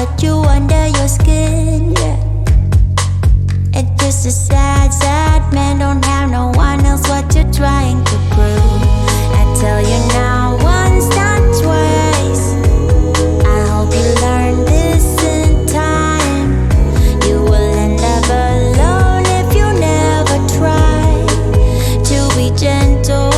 got you under your skin, yeah. It's just a sad, sad man, don't have no one else. What you're trying to prove, I tell you now, once, not twice. I hope you learn this in time. You will end up alone if you never try to be gentle.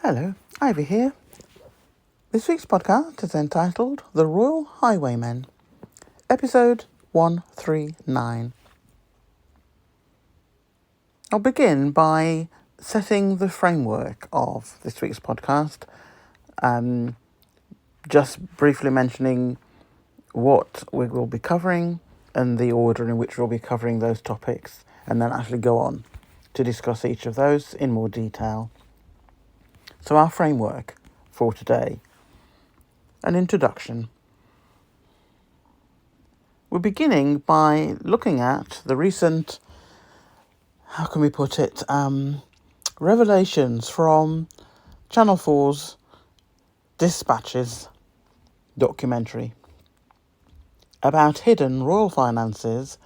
Hello, Ivy here. This week's podcast is entitled The Royal Highwaymen, episode 139. I'll begin by setting the framework of this week's podcast, just briefly mentioning what we will be covering and the order in which we'll be covering those topics, and then actually go on to discuss each of those in more detail. So our framework for today, an introduction. We're beginning by looking at the recent, how can we put it, revelations from Channel 4's Dispatches documentary about hidden royal finances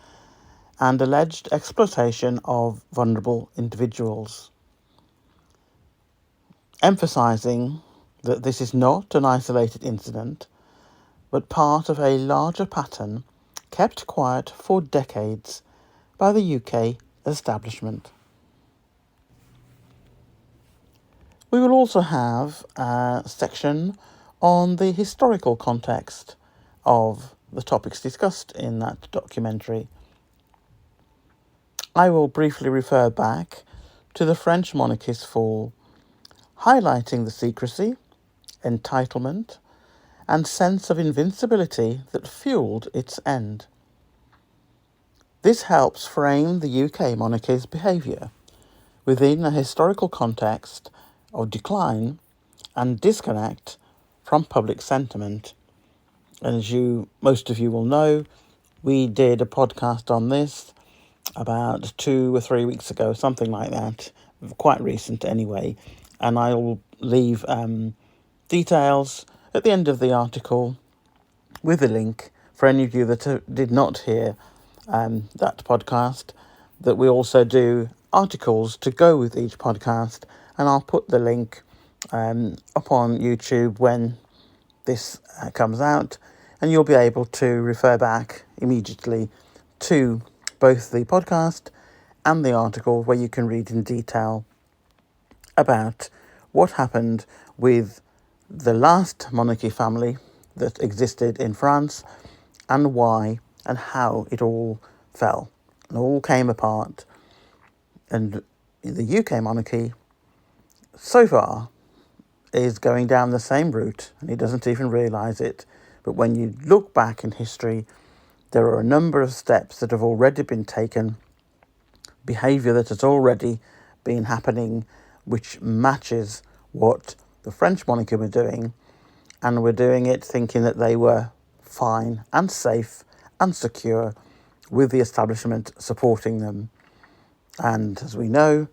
and alleged exploitation of vulnerable individuals, emphasising that this is not an isolated incident, but part of a larger pattern kept quiet for decades by the UK establishment. We will also have a section on the historical context of the topics discussed in that documentary. I will briefly refer back to the French monarchy's fall, highlighting the secrecy, entitlement, and sense of invincibility that fueled its end. This helps frame the UK monarchy's behaviour within a historical context of decline and disconnect from public sentiment. And as most of you will know, We did a podcast on this about 2 or 3 weeks ago, something like that, quite recent anyway, and I'll leave details at the end of the article with a link for any of you that did not hear that podcast, that we also do articles to go with each podcast, and I'll put the link up on YouTube when this comes out, and you'll be able to refer back immediately to both the podcast and the article, where you can read in detail about what happened with the last monarchy family that existed in France, and why and how it all fell and all came apart. And the UK monarchy so far is going down the same route, and he doesn't even realise it. But when you look back in history, there are a number of steps that have already been taken, behaviour that has already been happening, which matches what the French monarchy were doing, and were doing it thinking that they were fine and safe and secure, with the establishment supporting them. And as we know,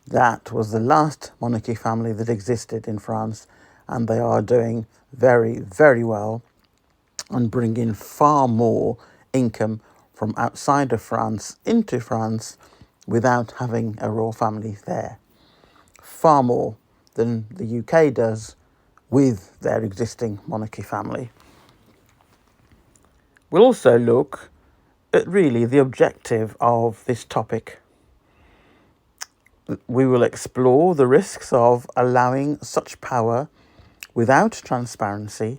that was the last monarchy family that existed in France, and they are doing very, very well and bring in far more income from outside of France into France without having a royal family there. Far more than the UK does with their existing monarchy family. We'll also look at really the objective of this topic. We will explore the risks of allowing such power without transparency,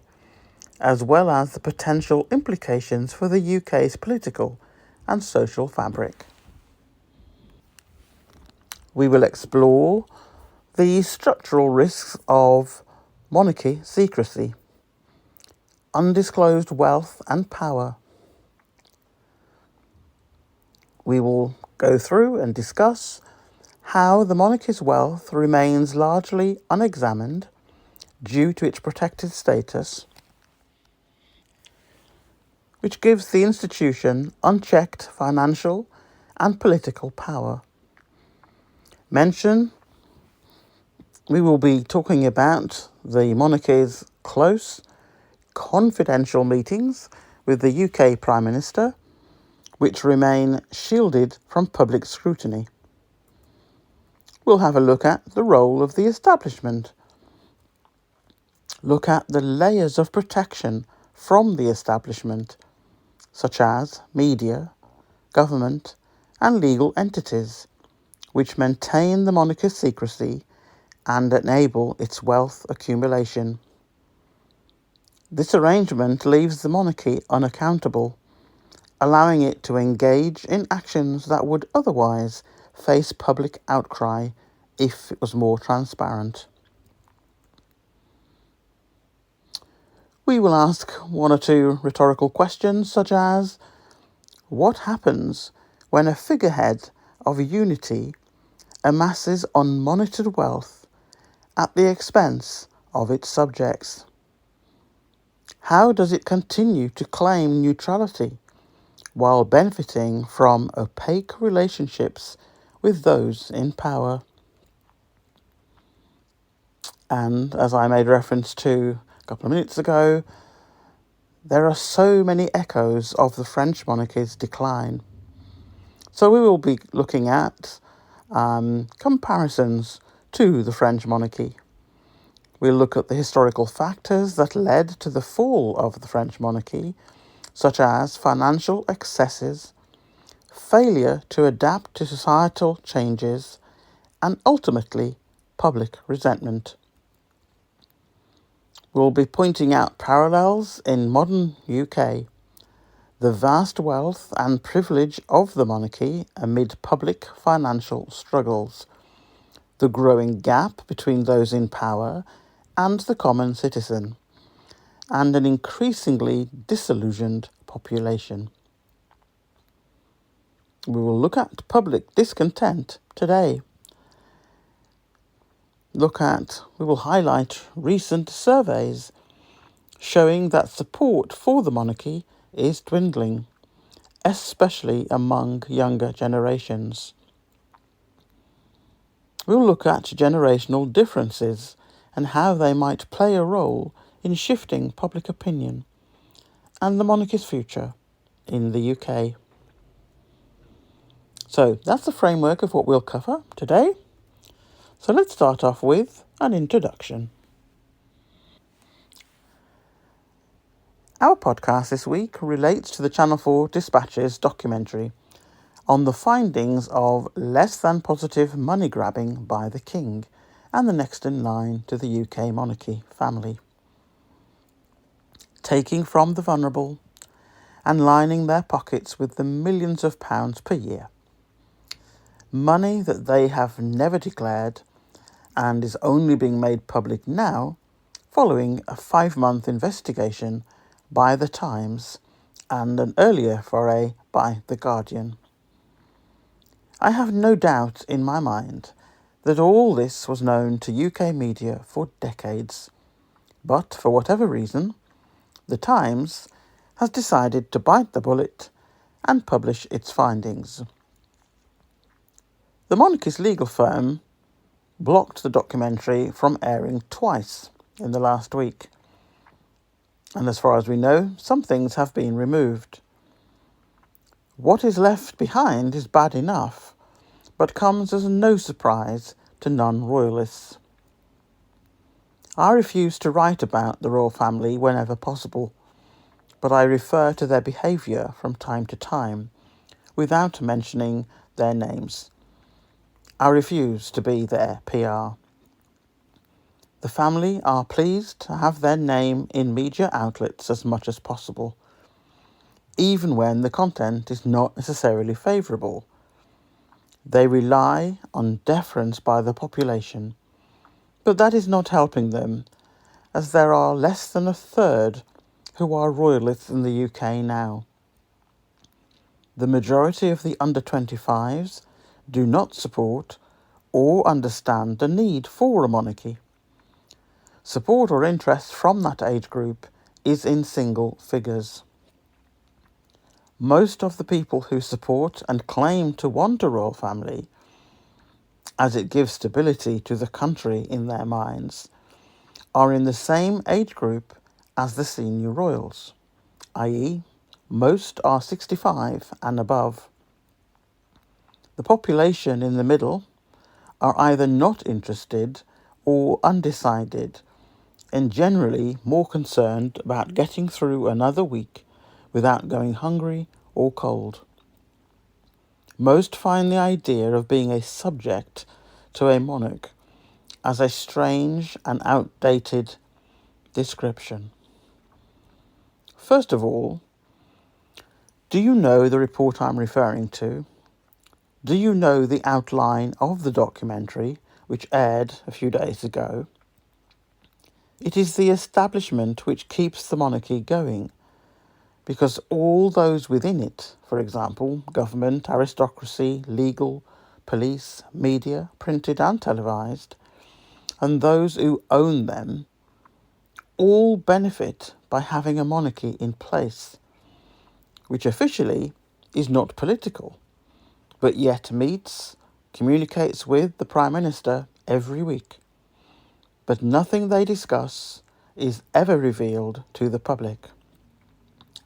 as well as the potential implications for the UK's political and social fabric. We will explore the structural risks of monarchy secrecy, undisclosed wealth and power. We will go through and discuss how the monarchy's wealth remains largely unexamined due to its protected status, which gives the institution unchecked financial and political power. We will be talking about the monarchy's close, confidential meetings with the UK Prime Minister, which remain shielded from public scrutiny. We'll have a look at the role of the establishment, look at the layers of protection from the establishment, such as media, government, and legal entities, which maintain the monarchy's secrecy and enable its wealth accumulation. This arrangement leaves the monarchy unaccountable, allowing it to engage in actions that would otherwise face public outcry if it was more transparent. We will ask one or two rhetorical questions, such as, what happens when a figurehead of unity amasses unmonitored wealth at the expense of its subjects? How does it continue to claim neutrality while benefiting from opaque relationships with those in power? And as I made reference to a couple of minutes ago, there are so many echoes of the French monarchy's decline. So we will be looking at comparisons to the French monarchy. We'll look at the historical factors that led to the fall of the French monarchy, such as financial excesses, failure to adapt to societal changes, and ultimately public resentment. We'll be pointing out parallels in modern UK, the vast wealth and privilege of the monarchy amid public financial struggles, the growing gap between those in power and the common citizen, and an increasingly disillusioned population. We will look at public discontent today. We will highlight recent surveys showing that support for the monarchy is dwindling, especially among younger generations. We'll look at generational differences and how they might play a role in shifting public opinion and the monarchy's future in the UK. So that's the framework of what we'll cover today. So let's start off with an introduction. Our podcast this week relates to the Channel 4 Dispatches documentary on the findings of less than positive money grabbing by the King and the next in line to the UK monarchy family. Taking from the vulnerable and lining their pockets with the millions of pounds per year. Money that they have never declared and is only being made public now following a 5-month investigation by The Times and an earlier foray by The Guardian. I have no doubt in my mind that all this was known to UK media for decades, but for whatever reason, The Times has decided to bite the bullet and publish its findings. The monarchy's legal firm blocked the documentary from airing twice in the last week. And as far as we know, some things have been removed. What is left behind is bad enough, but comes as no surprise to non-royalists. I refuse to write about the royal family whenever possible, but I refer to their behaviour from time to time, without mentioning their names. I refuse to be their PR. The family are pleased to have their name in media outlets as much as possible, even when the content is not necessarily favourable. They rely on deference by the population, but that is not helping them, as there are less than a third who are royalists in the UK now. The majority of the under-25s do not support or understand the need for a monarchy. Support or interest from that age group is in single figures. Most of the people who support and claim to want a royal family, as it gives stability to the country in their minds, are in the same age group as the senior royals, i.e., most are 65 and above. The population in the middle are either not interested or undecided, and generally more concerned about getting through another week without going hungry or cold. Most find the idea of being a subject to a monarch as a strange and outdated description. First of all, do you know the report I'm referring to? Do you know the outline of the documentary which aired a few days ago? It is the establishment which keeps the monarchy going, because all those within it, for example, government, aristocracy, legal, police, media, printed and televised, and those who own them, all benefit by having a monarchy in place, which officially is not political, but yet meets, communicates with the Prime Minister every week. But nothing they discuss is ever revealed to the public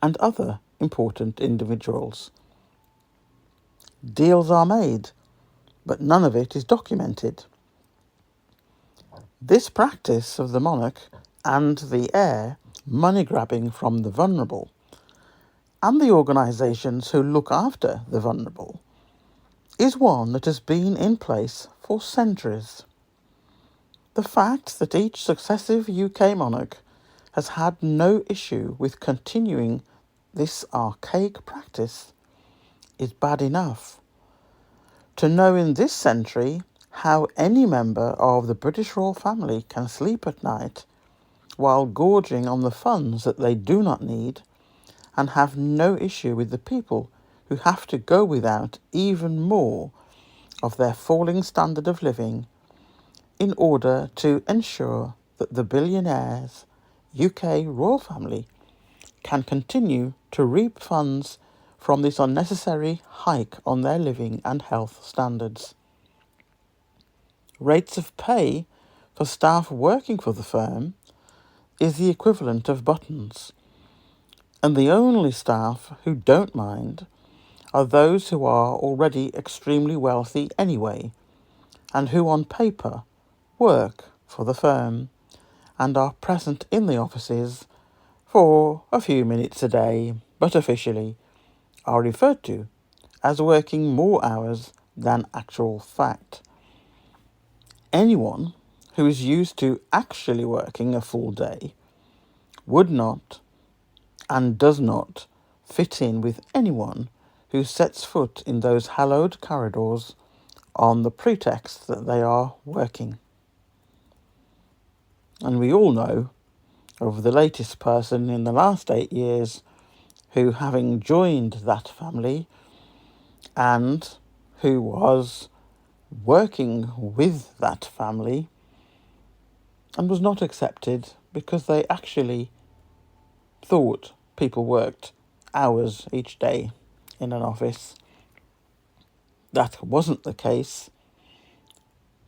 and other important individuals. Deals are made, but none of it is documented. This practice of the monarch and the heir money grabbing from the vulnerable and the organisations who look after the vulnerable is one that has been in place for centuries. The fact that each successive UK monarch has had no issue with continuing this archaic practice is bad enough. To know in this century how any member of the British royal family can sleep at night while gorging on the funds that they do not need and have no issue with the people who have to go without even more of their falling standard of living in order to ensure that the billionaires' UK royal family can continue to reap funds from this unnecessary hike on their living and health standards. Rates of pay for staff working for the firm is the equivalent of buttons, and the only staff who don't mind are those who are already extremely wealthy anyway, and who on paper work for the firm and are present in the offices for a few minutes a day, but officially are referred to as working more hours than actual fact. Anyone who is used to actually working a full day would not and does not fit in with anyone who sets foot in those hallowed corridors on the pretext that they are working. And we all know of the latest person in the last 8 years who, having joined that family and who was working with that family and was not accepted because they actually thought people worked hours each day in an office. That wasn't the case,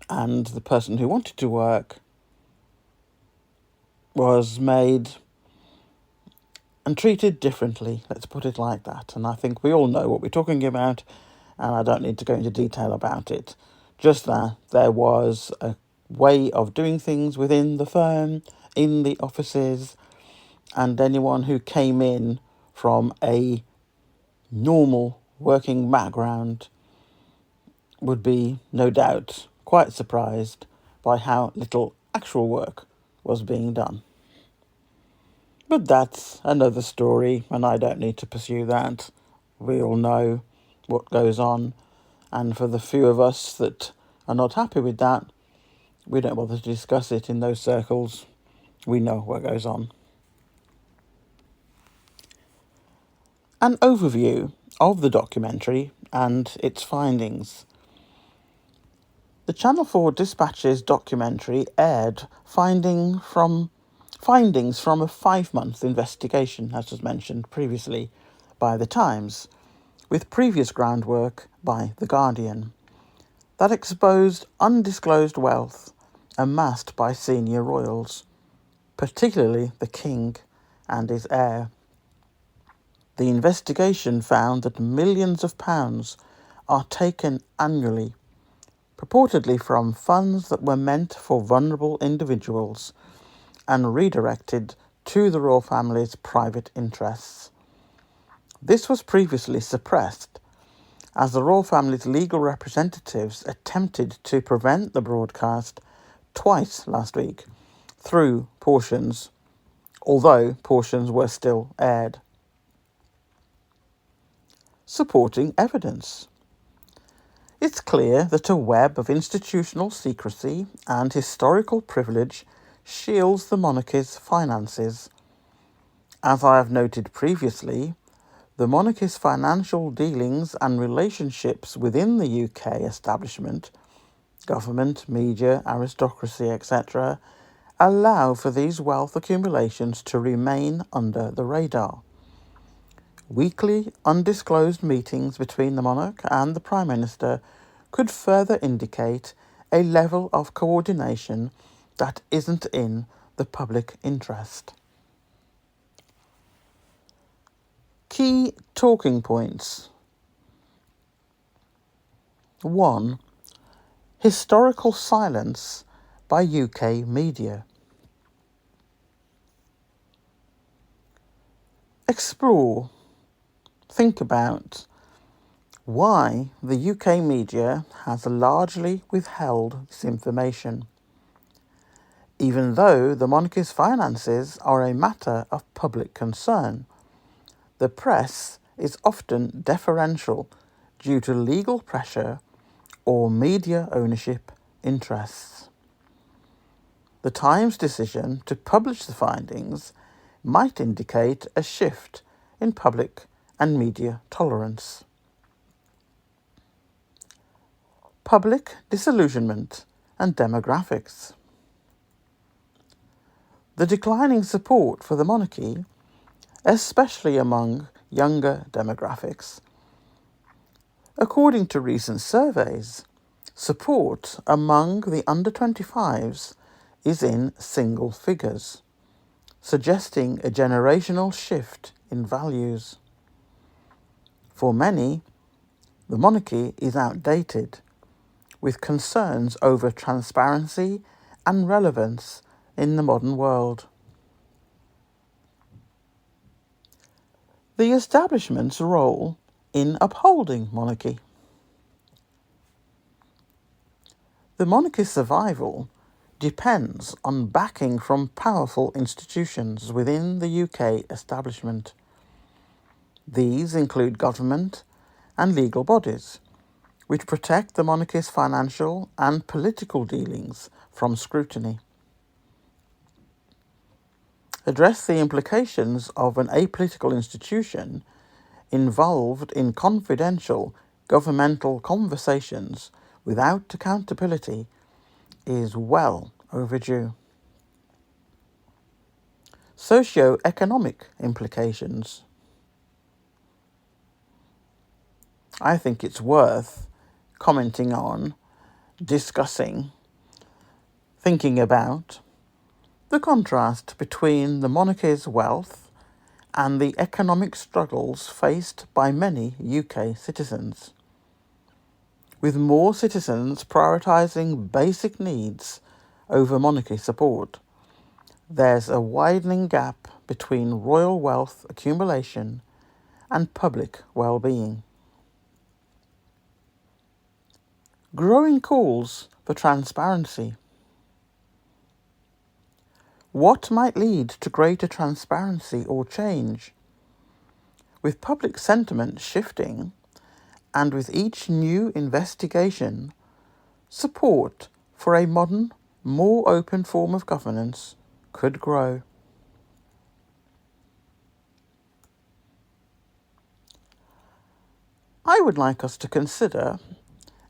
and the person who wanted to work was made and treated differently, let's put it like that. And I think we all know what we're talking about, and I don't need to go into detail about it. Just that there was a way of doing things within the firm, in the offices, and anyone who came in from a normal working background would be, no doubt, quite surprised by how little actual work was being done. But that's another story, and I don't need to pursue that. We all know what goes on, and for the few of us that are not happy with that, we don't bother to discuss it in those circles. We know what goes on. An overview of the documentary and its findings. The Channel 4 Dispatches documentary aired findings from a 5-month investigation, as was mentioned previously by The Times, with previous groundwork by The Guardian, that exposed undisclosed wealth amassed by senior royals, particularly the King and his heir. The investigation found that millions of pounds are taken annually, purportedly from funds that were meant for vulnerable individuals and redirected to the royal family's private interests. This was previously suppressed, as the royal family's legal representatives attempted to prevent the broadcast twice last week through portions, although portions were still aired. Supporting evidence. It's clear that a web of institutional secrecy and historical privilege shields the monarchy's finances. As I have noted previously, the monarchy's financial dealings and relationships within the UK establishment, government, media, aristocracy, etc., allow for these wealth accumulations to remain under the radar. Weekly, undisclosed meetings between the monarch and the Prime Minister could further indicate a level of coordination that isn't in the public interest. Key talking points. 1. Historical silence by UK media. Explore. Think about why the UK media has largely withheld this information. Even though the monarchy's finances are a matter of public concern, the press is often deferential due to legal pressure or media ownership interests. The Times' decision to publish the findings might indicate a shift in public and media tolerance. Public disillusionment and demographics. The declining support for the monarchy, especially among younger demographics. According to recent surveys, support among the under 25s is in single figures, suggesting a generational shift in values. For many, the monarchy is outdated, with concerns over transparency and relevance in the modern world. The establishment's role in upholding monarchy. The monarchy's survival depends on backing from powerful institutions within the UK establishment. These include government and legal bodies, which protect the monarchy's financial and political dealings from scrutiny. Address the implications of an apolitical institution involved in confidential governmental conversations without accountability is well overdue. Socio-economic implications. I think it's worth commenting on, discussing, thinking about the contrast between the monarchy's wealth and the economic struggles faced by many UK citizens, with more citizens prioritising basic needs over monarchy support. There's a widening gap between royal wealth accumulation and public well-being. Growing calls for transparency. What might lead to greater transparency or change? With public sentiment shifting, and with each new investigation, support for a modern, more open form of governance could grow. I would like us to consider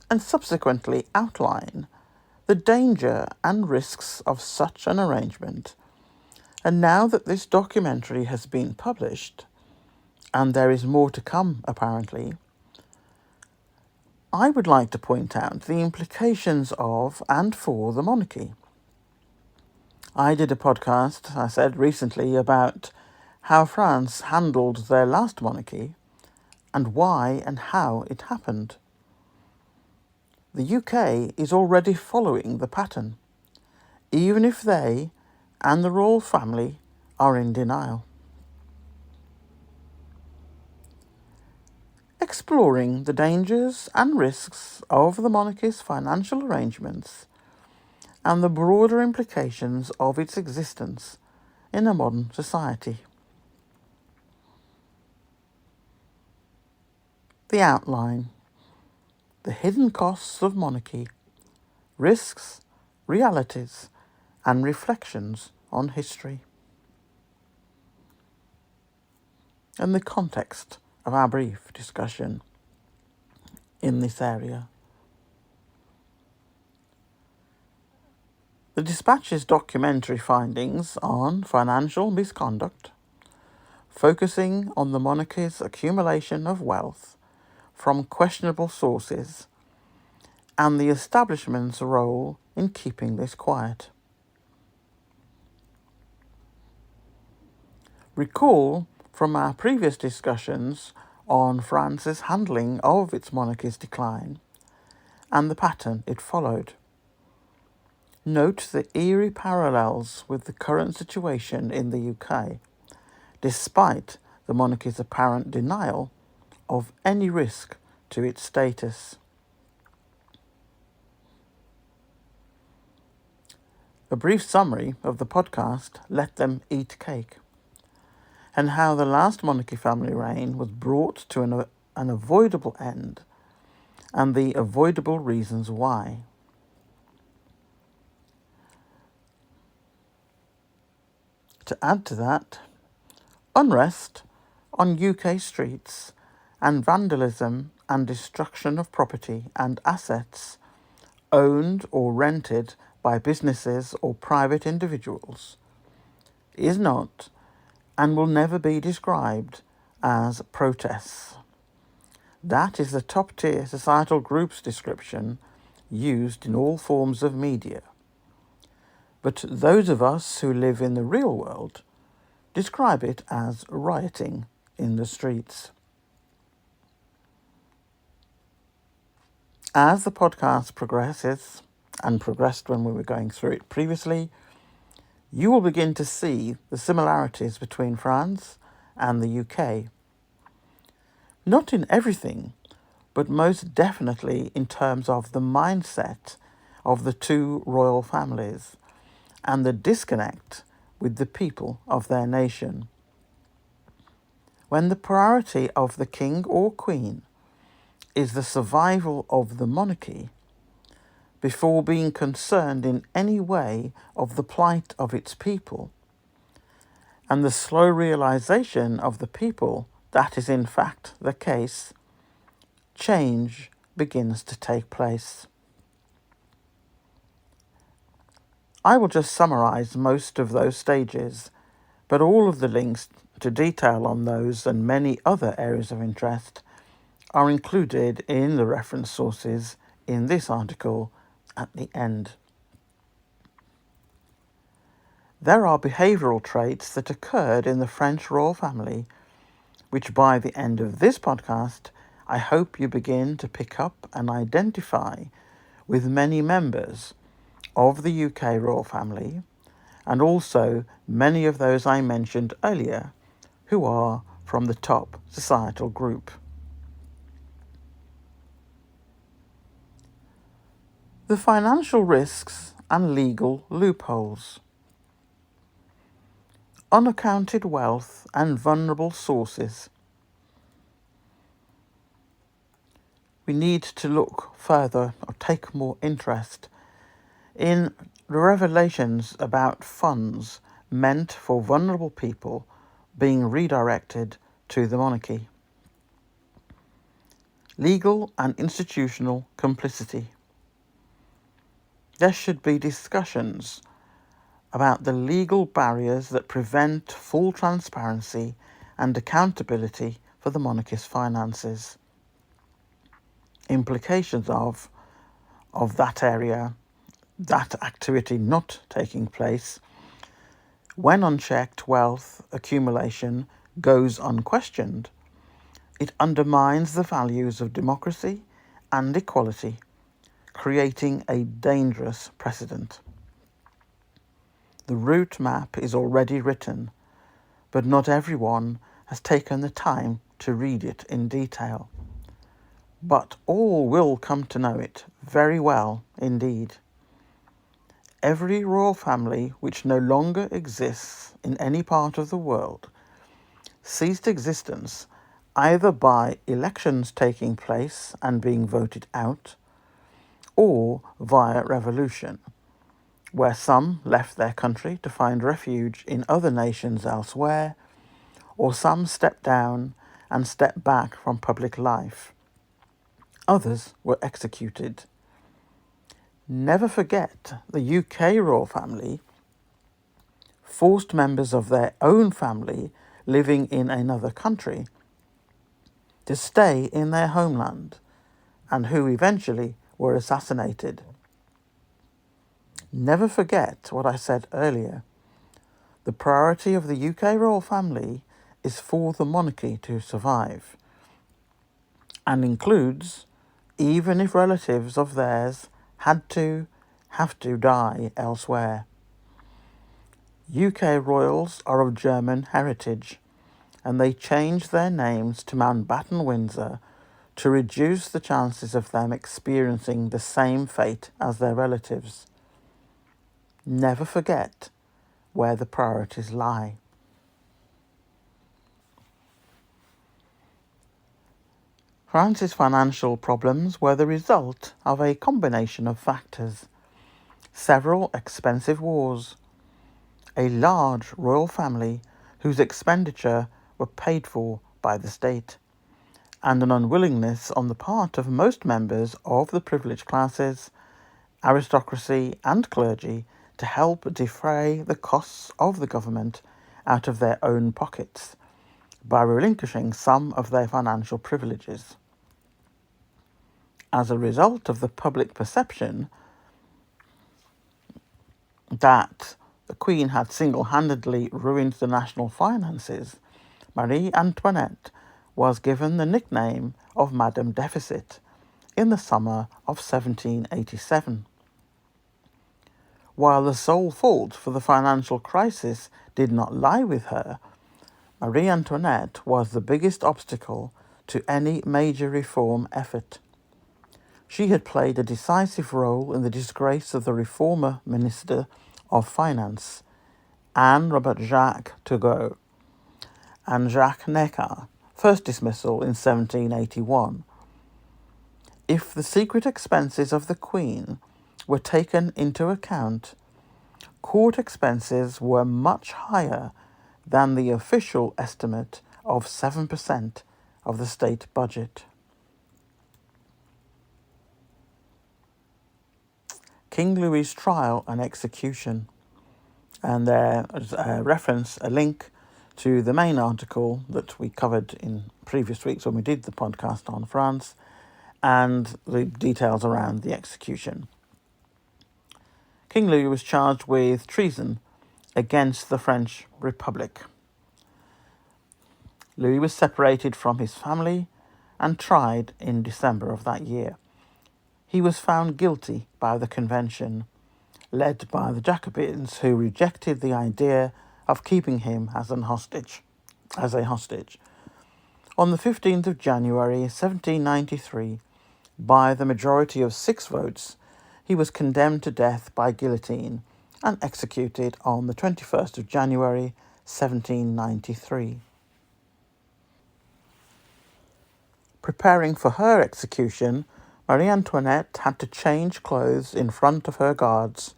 and subsequently outline the danger and risks of such an arrangement. And now that this documentary has been published, and there is more to come apparently, I would like to point out the implications of and for the monarchy. I did a podcast, I said recently, about how France handled their last monarchy and why and how it happened. The UK is already following the pattern, even if they and the royal family are in denial. Exploring the dangers and risks of the monarchy's financial arrangements and the broader implications of its existence in a modern society. The outline. The hidden costs of monarchy, risks, realities, and reflections on history. And the context of our brief discussion in this area. The Dispatch's documentary findings on financial misconduct, focusing on the monarchy's accumulation of wealth from questionable sources and the establishment's role in keeping this quiet. Recall from our previous discussions on France's handling of its monarchy's decline and the pattern it followed. Note the eerie parallels with the current situation in the UK, despite the monarchy's apparent denial of any risk to its status. A brief summary of the podcast, Let Them Eat Cake, and how the last monarchy family reign was brought to an avoidable end, and the avoidable reasons why. To add to that, unrest on UK streets and vandalism and destruction of property and assets owned or rented by businesses or private individuals is not and will never be described as protests. That is the top-tier societal group's description used in all forms of media. But those of us who live in the real world describe it as rioting in the streets. As the podcast progresses, and progressed when we were going through it previously, you will begin to see the similarities between France and the UK. Not in everything, but most definitely in terms of the mindset of the two royal families and the disconnect with the people of their nation. When the priority of the king or queen is the survival of the monarchy, before being concerned in any way of the plight of its people, and the slow realization of the people that is in fact the case, change begins to take place. I will just summarize most of those stages, but all of the links to detail on those and many other areas of interest are included in the reference sources in this article at the end. There are behavioural traits that occurred in the French royal family, which by the end of this podcast, I hope you begin to pick up and identify with many members of the UK royal family, and also many of those I mentioned earlier who are from the top societal group. The financial risks and legal loopholes. Unaccounted wealth and vulnerable sources. We need to look further or take more interest in the revelations about funds meant for vulnerable people being redirected to the monarchy. Legal and institutional complicity. There should be discussions about the legal barriers that prevent full transparency and accountability for the monarchy's finances. Implications of that area, that activity not taking place, when unchecked wealth accumulation goes unquestioned, it undermines the values of democracy and equality, creating a dangerous precedent. The route map is already written, but not everyone has taken the time to read it in detail. But all will come to know it very well indeed. Every royal family which no longer exists in any part of the world ceased existence either by elections taking place and being voted out, or via revolution, where some left their country to find refuge in other nations elsewhere, or some stepped down and stepped back from public life. Others were executed. Never forget the UK royal family forced members of their own family living in another country to stay in their homeland, and who eventually were assassinated. Never forget what I said earlier. The priority of the UK royal family is for the monarchy to survive, and includes, even if relatives of theirs have to die elsewhere. UK royals are of German heritage, and they changed their names to Mountbatten Windsor to reduce the chances of them experiencing the same fate as their relatives. Never forget where the priorities lie. France's financial problems were the result of a combination of factors: several expensive wars, a large royal family whose expenditure were paid for by the state, and an unwillingness on the part of most members of the privileged classes, aristocracy and clergy to help defray the costs of the government out of their own pockets, by relinquishing some of their financial privileges. As a result of the public perception that the Queen had single-handedly ruined the national finances, Marie Antoinette was given the nickname of Madame Deficit in the summer of 1787. While the sole fault for the financial crisis did not lie with her, Marie Antoinette was the biggest obstacle to any major reform effort. She had played a decisive role in the disgrace of the reformer Minister of Finance, Anne Robert Jacques Turgot, and Jacques Necker, first dismissal in 1781. If the secret expenses of the Queen were taken into account, court expenses were much higher than the official estimate of 7% of the state budget. King Louis's trial and execution. And there is a reference, a link to the main article that we covered in previous weeks when we did the podcast on France, and the details around the execution. King Louis was charged with treason against the French Republic. Louis was separated from his family and tried in December of that year. He was found guilty by the Convention, led by the Jacobins, who rejected the idea of keeping him as a hostage. On the 15th of January 1793, by the majority of 6 votes, he was condemned to death by guillotine and executed on the 21st of January 1793. Preparing for her execution, Marie Antoinette had to change clothes in front of her guards.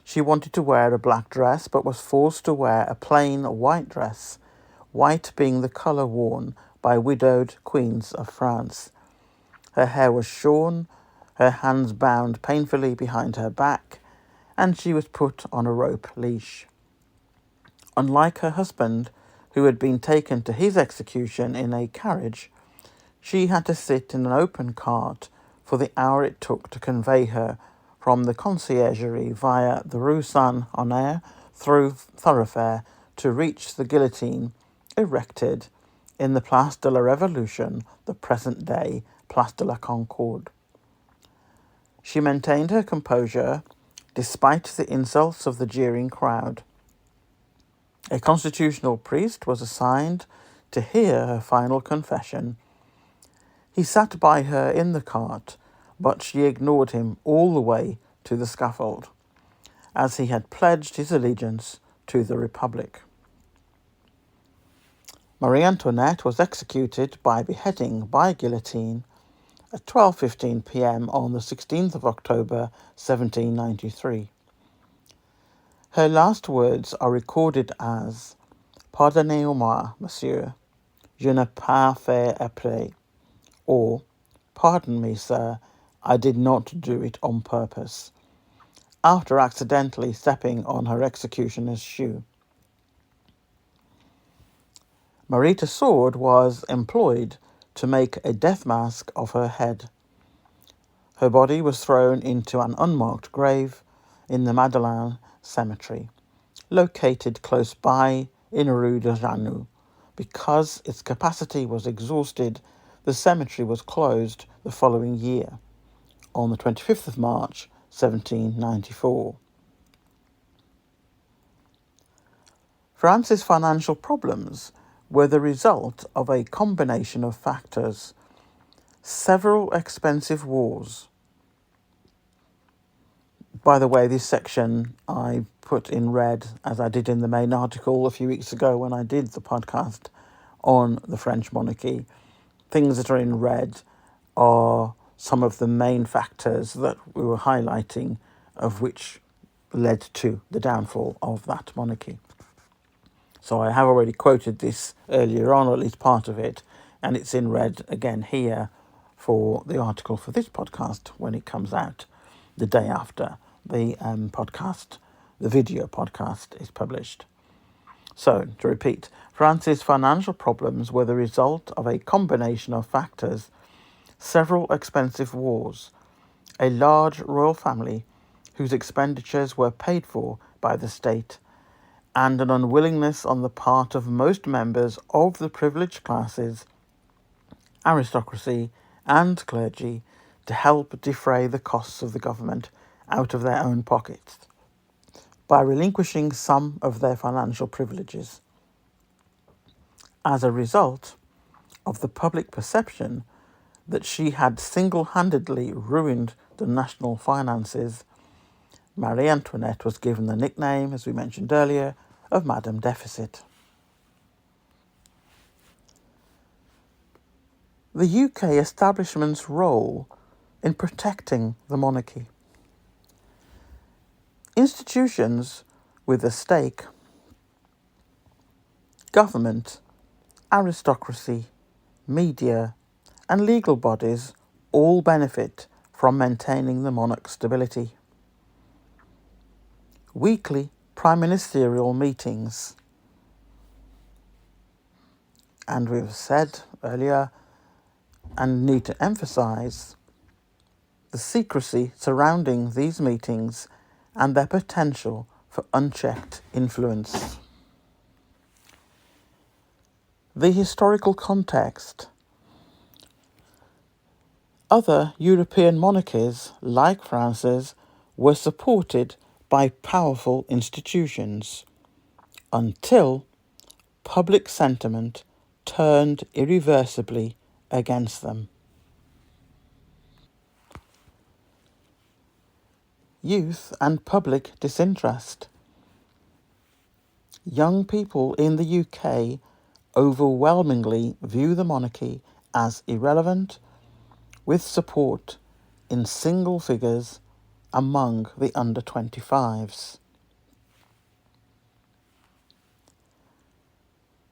She wanted to wear a black dress, but was forced to wear a plain white dress, white being the colour worn by widowed queens of France. Her hair was shorn, her hands bound painfully behind her back, and she was put on a rope leash. Unlike her husband, who had been taken to his execution in a carriage, she had to sit in an open cart for the hour it took to convey her from the conciergerie via the Rue Saint-Honore thoroughfare to reach the guillotine erected in the Place de la Révolution, the present-day Place de la Concorde. She maintained her composure despite the insults of the jeering crowd. A constitutional priest was assigned to hear her final confession. He sat by her in the cart, but she ignored him all the way to the scaffold, as he had pledged his allegiance to the Republic. Marie Antoinette was executed by beheading by guillotine at 12:15 p.m. on the 16th of October 1793. Her last words are recorded as "Pardonnez-moi, monsieur, je n'ai pas fait exprès," or "Pardon me, sir, I did not do it on purpose," after accidentally stepping on her executioner's shoe. Marie Tussaud was employed to make a death mask of her head. Her body was thrown into an unmarked grave in the Madeleine Cemetery, located close by in Rue de Janus. Because its capacity was exhausted, the cemetery was closed the following year, on the 25th of March, 1794. France's financial problems were the result of a combination of factors. Several expensive wars. By the way, this section I put in red, as I did in the main article a few weeks ago when I did the podcast on the French monarchy. Things that are in red are some of the main factors that we were highlighting, of which led to the downfall of that monarchy. So I have already quoted this earlier on, or at least part of it, and it's in red again here for the article for this podcast when it comes out the day after the video podcast is published. So, to repeat, France's financial problems were the result of a combination of factors: several expensive wars, a large royal family whose expenditures were paid for by the state, and an unwillingness on the part of most members of the privileged classes, aristocracy, and clergy to help defray the costs of the government out of their own pockets by relinquishing some of their financial privileges. As a result of the public perception that she had single-handedly ruined the national finances, Marie Antoinette was given the nickname, as we mentioned earlier, of Madame Deficit. The UK establishment's role in protecting the monarchy. Institutions with a stake, government, aristocracy, media, and legal bodies all benefit from maintaining the monarch's stability. Weekly prime ministerial meetings. And we've said earlier, and need to emphasise, the secrecy surrounding these meetings and their potential for unchecked influence. The historical context. Other European monarchies, like France's, were supported by powerful institutions until public sentiment turned irreversibly against them. Youth and public disinterest. Young people in the UK overwhelmingly view the monarchy as irrelevant, with support in single figures among the under 25s.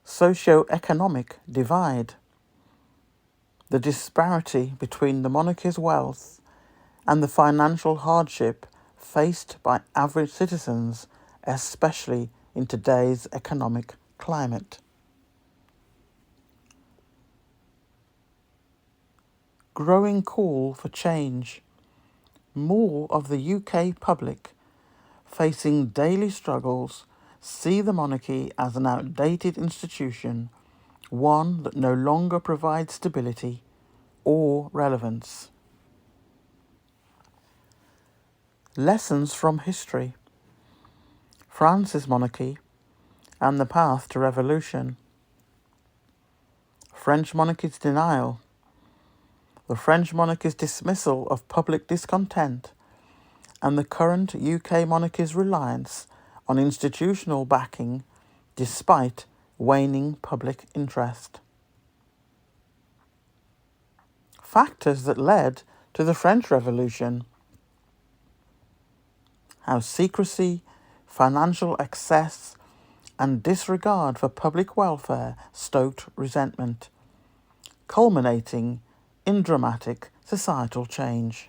Socio-economic divide. The disparity between the monarchy's wealth and the financial hardship faced by average citizens, especially in today's economic climate. Growing call for change. More of the UK public, facing daily struggles, see the monarchy as an outdated institution, one that no longer provides stability or relevance. Lessons from history. France's monarchy and the path to revolution. French monarchy's denial. The French monarchy's dismissal of public discontent, and the current UK monarchy's reliance on institutional backing despite waning public interest. Factors that led to the French Revolution. How secrecy, financial excess, and disregard for public welfare stoked resentment, culminating in dramatic societal change.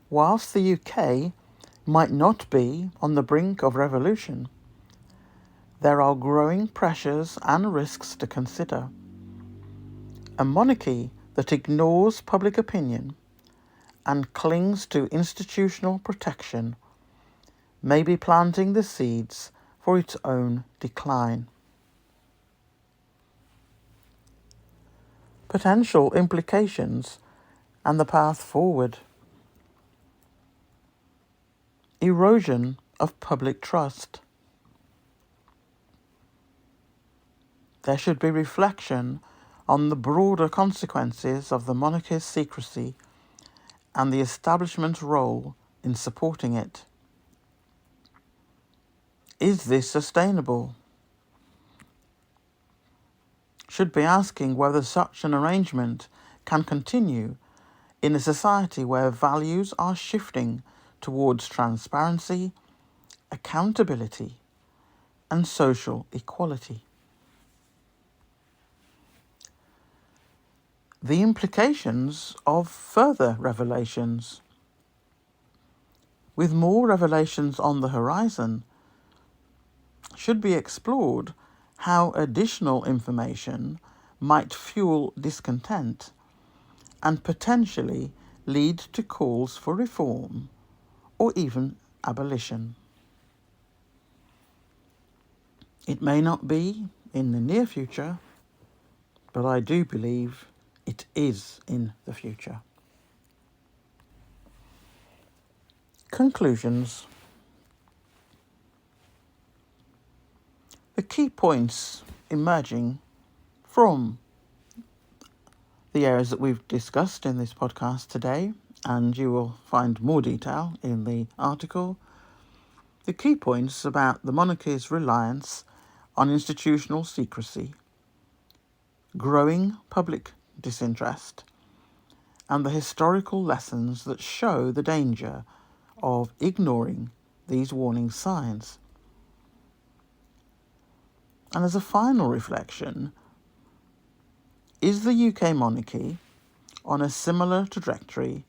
Whilst the UK might not be on the brink of revolution, there are growing pressures and risks to consider. A monarchy that ignores public opinion and clings to institutional protection may be planting the seeds for its own decline. Potential implications and the path forward. Erosion of public trust. There should be reflection on the broader consequences of the monarchy's secrecy and the establishment's role in supporting it. Is this sustainable? Should be asking whether such an arrangement can continue in a society where values are shifting towards transparency, accountability, and social equality. The implications of further revelations. with more revelations on the horizon, should be explored how additional information might fuel discontent and potentially lead to calls for reform or even abolition. It may not be in the near future, but I do believe it is in the future. Conclusions. The key points emerging from the areas that we've discussed in this podcast today, and you will find more detail in the article. The key points about the monarchy's reliance on institutional secrecy, growing public disinterest, and the historical lessons that show the danger of ignoring these warning signs. And as a final reflection, is the UK monarchy on a similar trajectory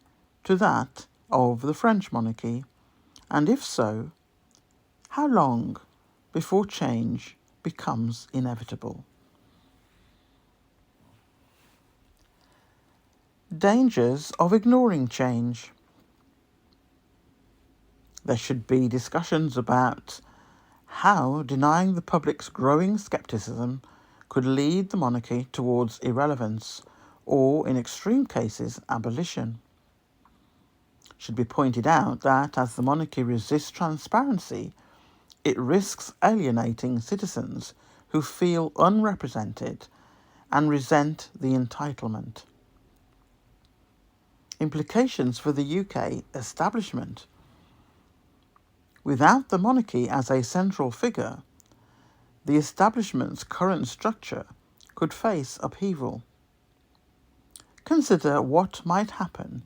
to that of the French monarchy? And if so, how long before change becomes inevitable? Dangers of ignoring change. There should be discussions about how denying the public's growing scepticism could lead the monarchy towards irrelevance or, in extreme cases, abolition. It should be pointed out that as the monarchy resists transparency, it risks alienating citizens who feel unrepresented and resent the entitlement. Implications for the UK establishment. Without the monarchy as a central figure, the establishment's current structure could face upheaval. Consider what might happen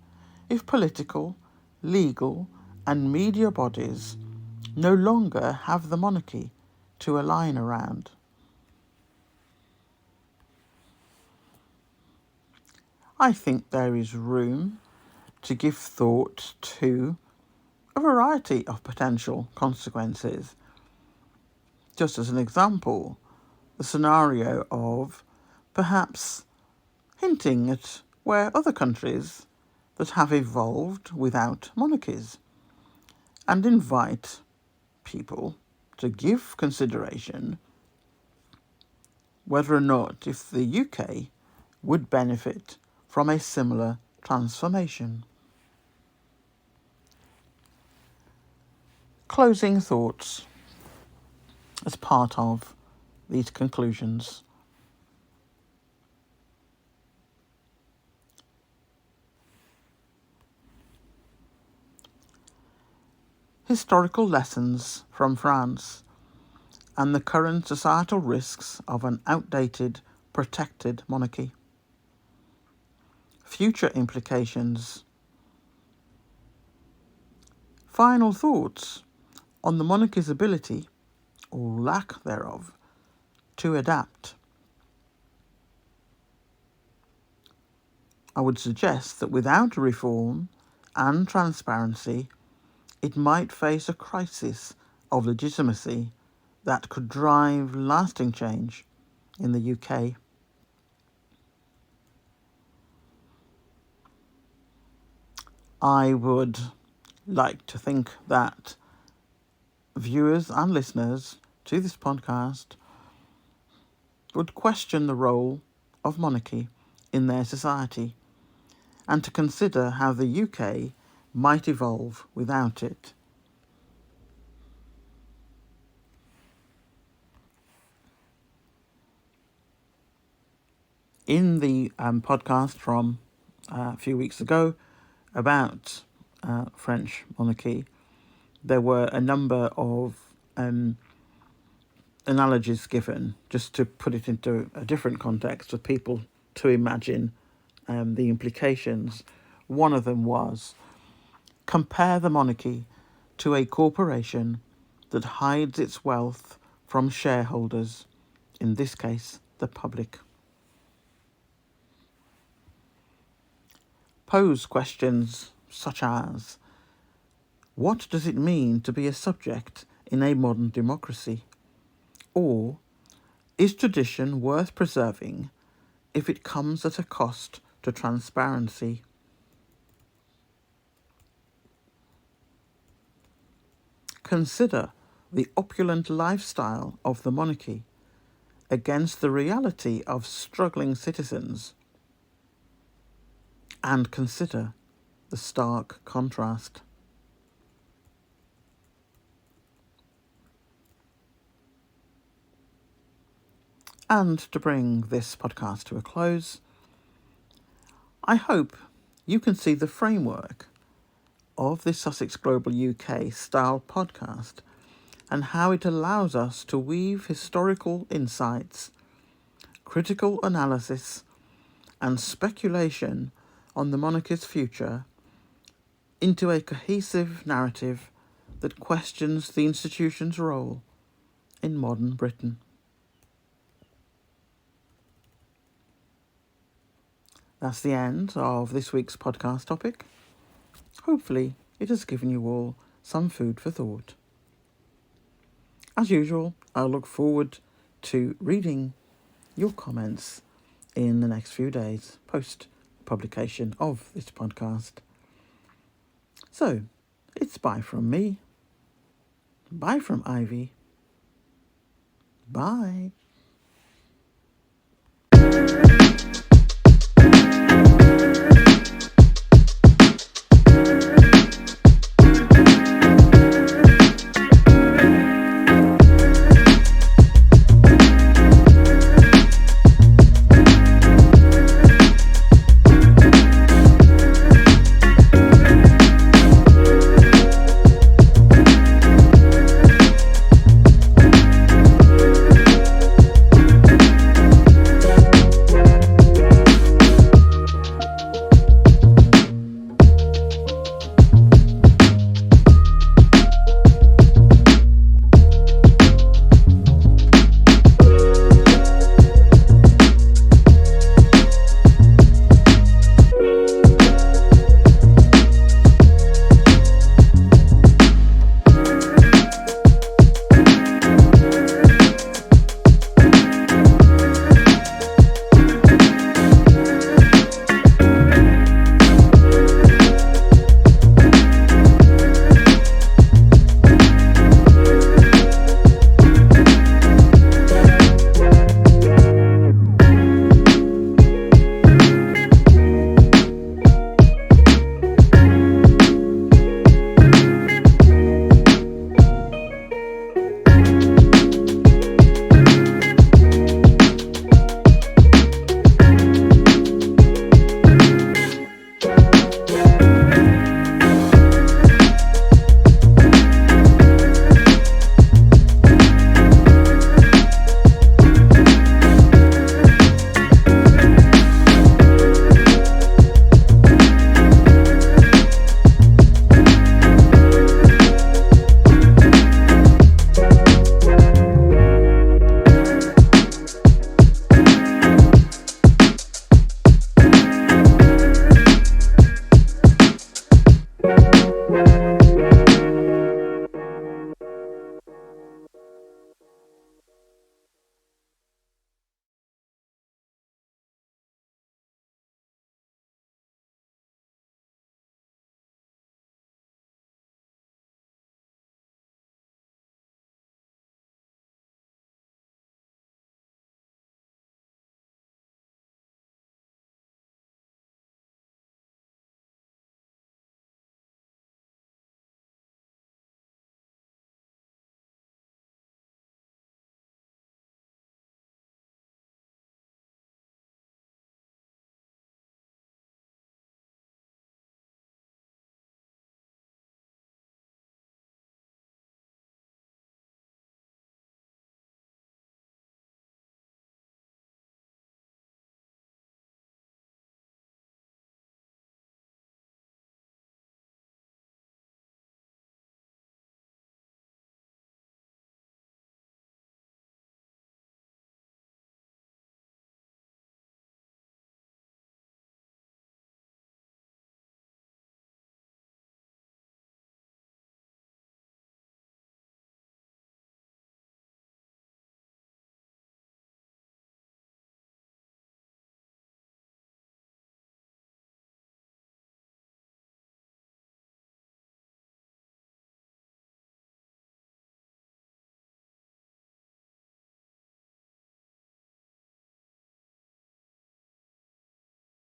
if political, legal, and media bodies no longer have the monarchy to align around. I think there is room to give thought to a variety of potential consequences. Just as an example, the scenario of perhaps hinting at where other countries that have evolved without monarchies, and invite people to give consideration whether or not if the UK would benefit from a similar transformation. Closing thoughts as part of these conclusions. Historical lessons from France and the current societal risks of an outdated, protected monarchy. Future implications. Final thoughts on the monarchy's ability, or lack thereof, to adapt. I would suggest that without reform and transparency, it might face a crisis of legitimacy that could drive lasting change in the UK. I would like to think that viewers and listeners to this podcast would question the role of monarchy in their society and to consider how the UK might evolve without it. In the podcast from a few weeks ago about French monarchy, there were a number of analogies given, just to put it into a different context for people to imagine the implications. One of them was, compare the monarchy to a corporation that hides its wealth from shareholders, in this case, the public. Pose questions such as, What does it mean to be a subject in a modern democracy? Or is tradition worth preserving if it comes at a cost to transparency? Consider the opulent lifestyle of the monarchy against the reality of struggling citizens, and consider the stark contrast. And to bring this podcast to a close, I hope you can see the framework of this Sussex Global UK style podcast and how it allows us to weave historical insights, critical analysis, and speculation on the monarchy's future into a cohesive narrative that questions the institution's role in modern Britain. That's the end of this week's podcast topic. Hopefully, it has given you all some food for thought. As usual, I'll look forward to reading your comments in the next few days post publication of this podcast. So, it's bye from me, bye from Ivy, bye.